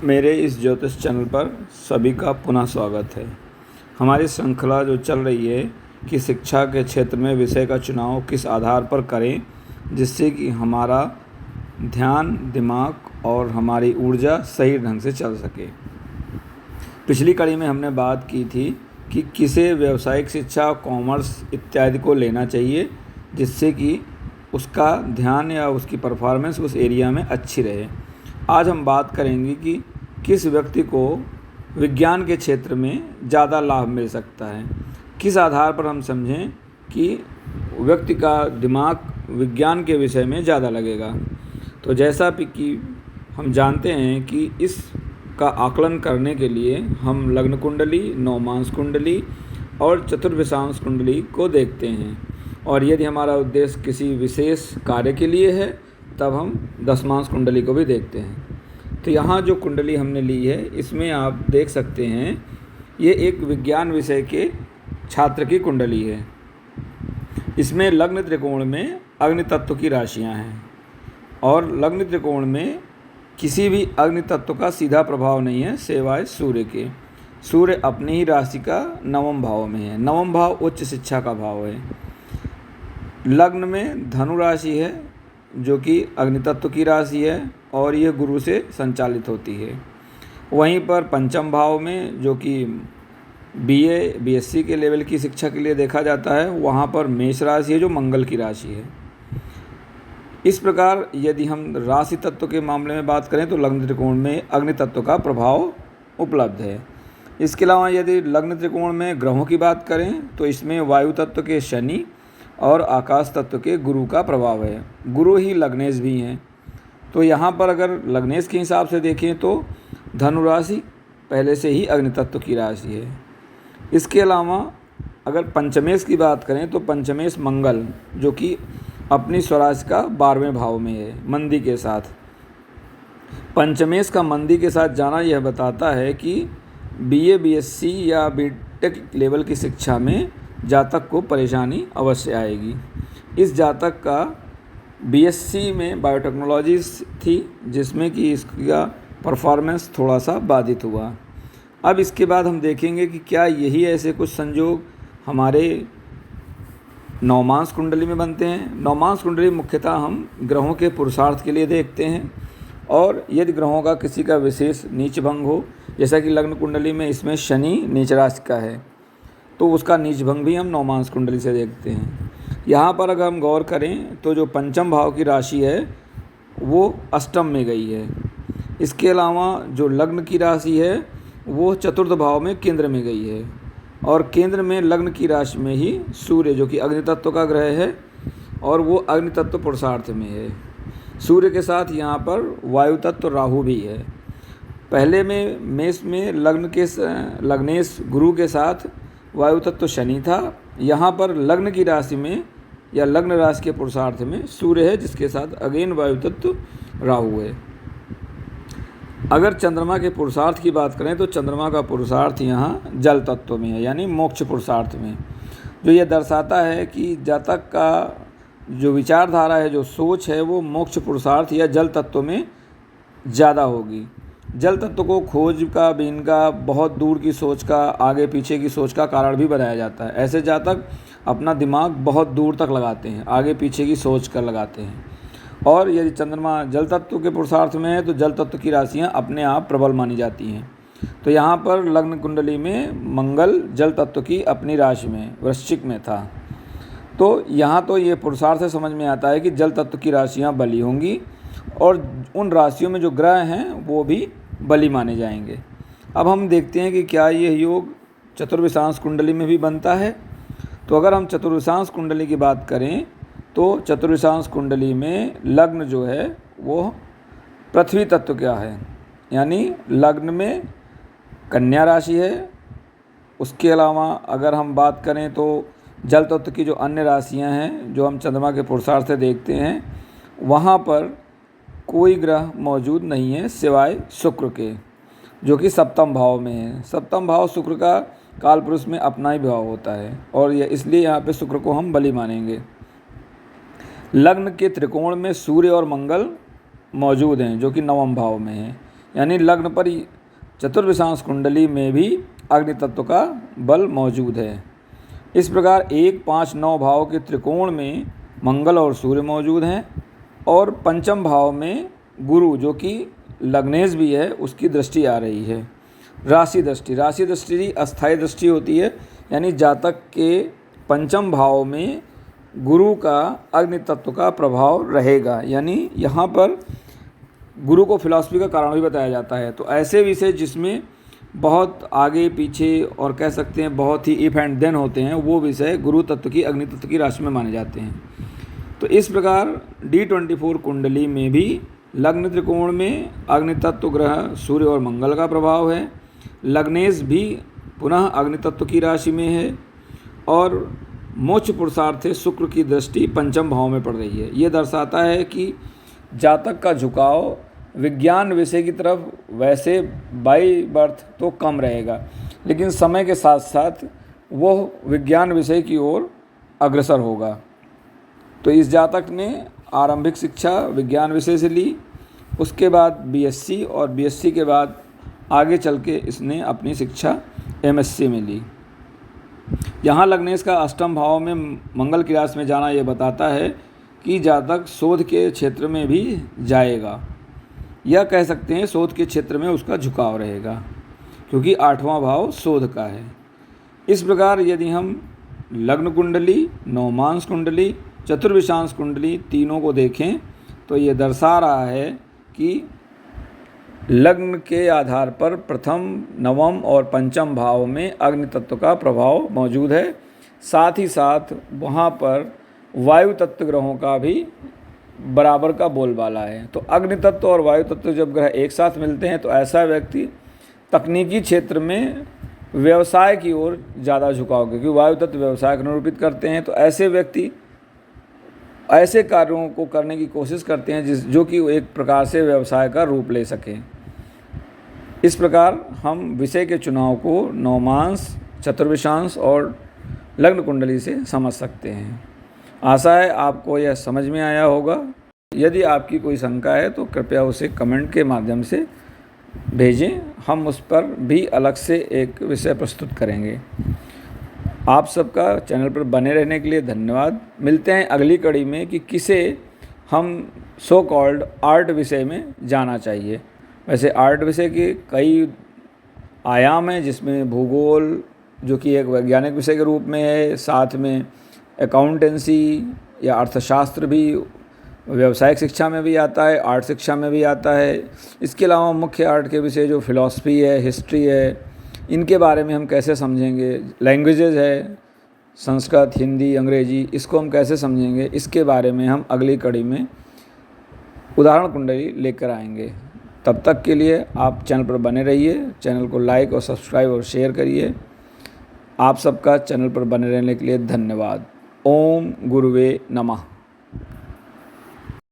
मेरे इस ज्योतिष चैनल पर सभी का पुनः स्वागत है। हमारी श्रृंखला जो चल रही है कि शिक्षा के क्षेत्र में विषय का चुनाव किस आधार पर करें जिससे कि हमारा ध्यान, दिमाग और हमारी ऊर्जा सही ढंग से चल सके। पिछली कड़ी में हमने बात की थी कि किसे व्यावसायिक शिक्षा, कॉमर्स इत्यादि को लेना चाहिए जिससे कि उसका ध्यान या उसकी परफॉर्मेंस उस एरिया में अच्छी रहे। आज हम बात करेंगे कि किस व्यक्ति को विज्ञान के क्षेत्र में ज़्यादा लाभ मिल सकता है, किस आधार पर हम समझें कि व्यक्ति का दिमाग विज्ञान के विषय में ज़्यादा लगेगा। तो जैसा कि हम जानते हैं कि इसका आकलन करने के लिए हम लग्न कुंडली, नवमांश कुंडली और चतुर्विशांश कुंडली को देखते हैं, और यदि हमारा उद्देश्य किसी विशेष कार्य के लिए है तब हम दशमांश कुंडली को भी देखते हैं। तो यहाँ जो कुंडली हमने ली है इसमें आप देख सकते हैं ये एक विज्ञान विषय के छात्र की कुंडली है। इसमें लग्न त्रिकोण में अग्नि तत्व की राशियाँ हैं और लग्न त्रिकोण में किसी भी अग्नि तत्व का सीधा प्रभाव नहीं है सिवाय सूर्य के। सूर्य अपनी ही राशि का नवम भाव में है। नवम भाव उच्च शिक्षा का भाव है। लग्न में धनु राशि है जो कि अग्नि तत्व की राशि है और ये गुरु से संचालित होती है। वहीं पर पंचम भाव में जो कि बीए, बीएससी के लेवल की शिक्षा के लिए देखा जाता है, वहाँ पर मेष राशि है जो मंगल की राशि है। इस प्रकार यदि हम राशि तत्व के मामले में बात करें तो लग्न त्रिकोण में अग्नि तत्व का प्रभाव उपलब्ध है। इसके अलावा यदि लग्न त्रिकोण में ग्रहों की बात करें तो इसमें वायु तत्व के शनि और आकाश तत्व के गुरु का प्रभाव है। गुरु ही लग्नेश भी हैं। तो यहाँ पर अगर लग्नेश के हिसाब से देखें तो धनु राशि पहले से ही अग्नि तत्व की राशि है। इसके अलावा अगर पंचमेश की बात करें तो पंचमेश मंगल जो कि अपनी स्वराशि का 12वें भाव में है मंदी के साथ। पंचमेश का मंदी के साथ जाना यह बताता है कि बीए, बीएससी या बीटेक लेवल की शिक्षा में जातक को परेशानी अवश्य आएगी। इस जातक का बीएससी में बायोटेक्नोलॉजी थी जिसमें कि इसका परफॉर्मेंस थोड़ा सा बाधित हुआ। अब इसके बाद हम देखेंगे कि क्या यही ऐसे कुछ संयोग हमारे नवमांश कुंडली में बनते हैं। नवमांश कुंडली मुख्यतः हम ग्रहों के पुरुषार्थ के लिए देखते हैं, और यदि ग्रहों का किसी का विशेष नीच भंग हो, जैसा कि लग्न कुंडली में इसमें शनि नीच राशि का है तो उसका नीच भंग भी हम नवमांश कुंडली से देखते हैं। यहाँ पर अगर हम गौर करें तो जो पंचम भाव की राशि है वो अष्टम में गई है। इसके अलावा जो लग्न की राशि है वो चतुर्थ भाव में केंद्र में गई है, और केंद्र में लग्न की राशि में ही सूर्य जो कि अग्नि तत्व का ग्रह है और वो अग्नि तत्व पुरुषार्थ में है। सूर्य के साथ यहाँ पर वायु तत्व राहु भी है। पहले में मेष में लग्नेश गुरु के साथ वायु तत्व शनि था। यहाँ पर लग्न की राशि में या लग्न राशि के पुरुषार्थ में सूर्य है जिसके साथ अगेन वायु तत्व राहु है। अगर चंद्रमा के पुरुषार्थ की बात करें तो चंद्रमा का पुरुषार्थ यहाँ जल तत्व में है, यानी मोक्ष पुरुषार्थ में, जो यह दर्शाता है कि जातक का जो विचारधारा है, जो सोच है, वो मोक्ष पुरुषार्थ या जल तत्व में ज़्यादा होगी। जल तत्व को खोज का, बीन का, बहुत दूर की सोच का, आगे पीछे की सोच का कारण भी बनाया जाता है। ऐसे जातक अपना दिमाग बहुत दूर तक लगाते हैं, आगे पीछे की सोच कर लगाते हैं। और यदि चंद्रमा जल तत्व के पुरुषार्थ में है तो जल तत्व की राशियाँ अपने आप प्रबल मानी जाती हैं। तो यहाँ पर लग्न कुंडली में मंगल जल तत्व की अपनी राशि में वृश्चिक में था। तो यहाँ तो ये पुरुषार्थ से समझ में आता है कि जल तत्व की राशियाँ बली होंगी और उन राशियों में जो ग्रह हैं वो भी बली माने जाएंगे। अब हम देखते हैं कि क्या ये योग चतुर्विशांश कुंडली में भी बनता है। तो अगर हम चतुर्विशांश कुंडली की बात करें तो चतुर्विशांश कुंडली में लग्न जो है वो पृथ्वी तत्व क्या है, यानी लग्न में कन्या राशि है। उसके अलावा अगर हम बात करें तो जल तत्व की जो अन्य राशियां हैं जो हम चंद्रमा के पुरुषार्थ से देखते हैं, वहाँ पर कोई ग्रह मौजूद नहीं है सिवाय शुक्र के, जो कि सप्तम भाव में है। सप्तम भाव शुक्र का कालपुरुष में अपना ही भाव होता है और इसलिए यहाँ पे शुक्र को हम बली मानेंगे। लग्न के त्रिकोण में सूर्य और मंगल मौजूद हैं जो कि नवम भाव में हैं। यानी लग्न पर चतुर्विशांश कुंडली में भी अग्नि तत्व का बल मौजूद है। इस प्रकार 1, 5, 9 भाव के त्रिकोण में मंगल और सूर्य मौजूद हैं और पंचम भाव में गुरु जो कि लग्नेश भी है उसकी दृष्टि आ रही है। राशि दृष्टि अस्थायी दृष्टि होती है, यानी जातक के पंचम भाव में गुरु का अग्नि तत्व का प्रभाव रहेगा। यानी यहाँ पर गुरु को फिलॉसफी का कारण भी बताया जाता है। तो ऐसे विषय जिसमें बहुत आगे पीछे और कह सकते हैं बहुत ही इफ एंड देन होते हैं, वो विषय गुरु तत्व की अग्नि तत्व की राशि में माने जाते हैं। तो इस प्रकार D24 कुंडली में भी लग्न त्रिकोण में अग्नि तत्व ग्रह सूर्य और मंगल का प्रभाव है। लग्नेश भी पुनः अग्नि तत्व की राशि में है और मोक्ष पुरुषार्थ शुक्र की दृष्टि पंचम भाव में पड़ रही है। ये दर्शाता है कि जातक का झुकाव विज्ञान विषय की तरफ वैसे बाई बर्थ तो कम रहेगा, लेकिन समय के साथ साथ वह विज्ञान विषय की ओर अग्रसर होगा। तो इस जातक ने आरंभिक शिक्षा विज्ञान विषय से ली, उसके बाद BSc और BSc के बाद आगे चल के इसने अपनी शिक्षा MSc में ली। यहाँ लग्नेश का अष्टम भाव में मंगल की राशि में जाना ये बताता है कि जातक शोध के क्षेत्र में भी जाएगा, या कह सकते हैं शोध के क्षेत्र में उसका झुकाव रहेगा, क्योंकि 8वां भाव शोध का है। इस प्रकार यदि हम लग्न कुंडली, नवमांश कुंडली, चतुर्विशांश कुंडली तीनों को देखें तो ये दर्शा रहा है कि लग्न के आधार पर प्रथम, नवम और पंचम भाव में अग्नि तत्व का प्रभाव मौजूद है। साथ ही साथ वहाँ पर वायु तत्व ग्रहों का भी बराबर का बोलबाला है। तो अग्नि तत्व और वायु तत्व जब ग्रह एक साथ मिलते हैं तो ऐसा व्यक्ति तकनीकी क्षेत्र में व्यवसाय की ओर ज़्यादा झुकाव, क्योंकि वायु तत्व व्यवसाय को निरूपित करते हैं। तो ऐसे व्यक्ति ऐसे कार्यों को करने की कोशिश करते हैं जो कि एक प्रकार से व्यवसाय का रूप ले सकें। इस प्रकार हम विषय के चुनाव को नवमांश, चतुर्विशांश और लग्न कुंडली से समझ सकते हैं। आशा है आपको यह समझ में आया होगा। यदि आपकी कोई शंका है तो कृपया उसे कमेंट के माध्यम से भेजें, हम उस पर भी अलग से एक विषय प्रस्तुत करेंगे। आप सबका चैनल पर बने रहने के लिए धन्यवाद। मिलते हैं अगली कड़ी में कि किसे हम सो कॉल्ड आर्ट विषय में जाना चाहिए। वैसे आर्ट विषय के कई आयाम हैं, जिसमें भूगोल जो कि एक वैज्ञानिक विषय के रूप में है, साथ में अकाउंटेंसी या अर्थशास्त्र भी व्यावसायिक शिक्षा में भी आता है, आर्ट शिक्षा में भी आता है। इसके अलावा मुख्य आर्ट के विषय जो फिलॉसफी है, हिस्ट्री है, इनके बारे में हम कैसे समझेंगे। लैंग्वेजेज है, संस्कृत, हिंदी, अंग्रेजी, इसको हम कैसे समझेंगे, इसके बारे में हम अगली कड़ी में उदाहरण कुंडली लेकर आएंगे। तब तक के लिए आप चैनल पर बने रहिए, चैनल को लाइक और सब्सक्राइब और शेयर करिए। आप सबका चैनल पर बने रहने के लिए धन्यवाद। ओम गुरुवे नमः।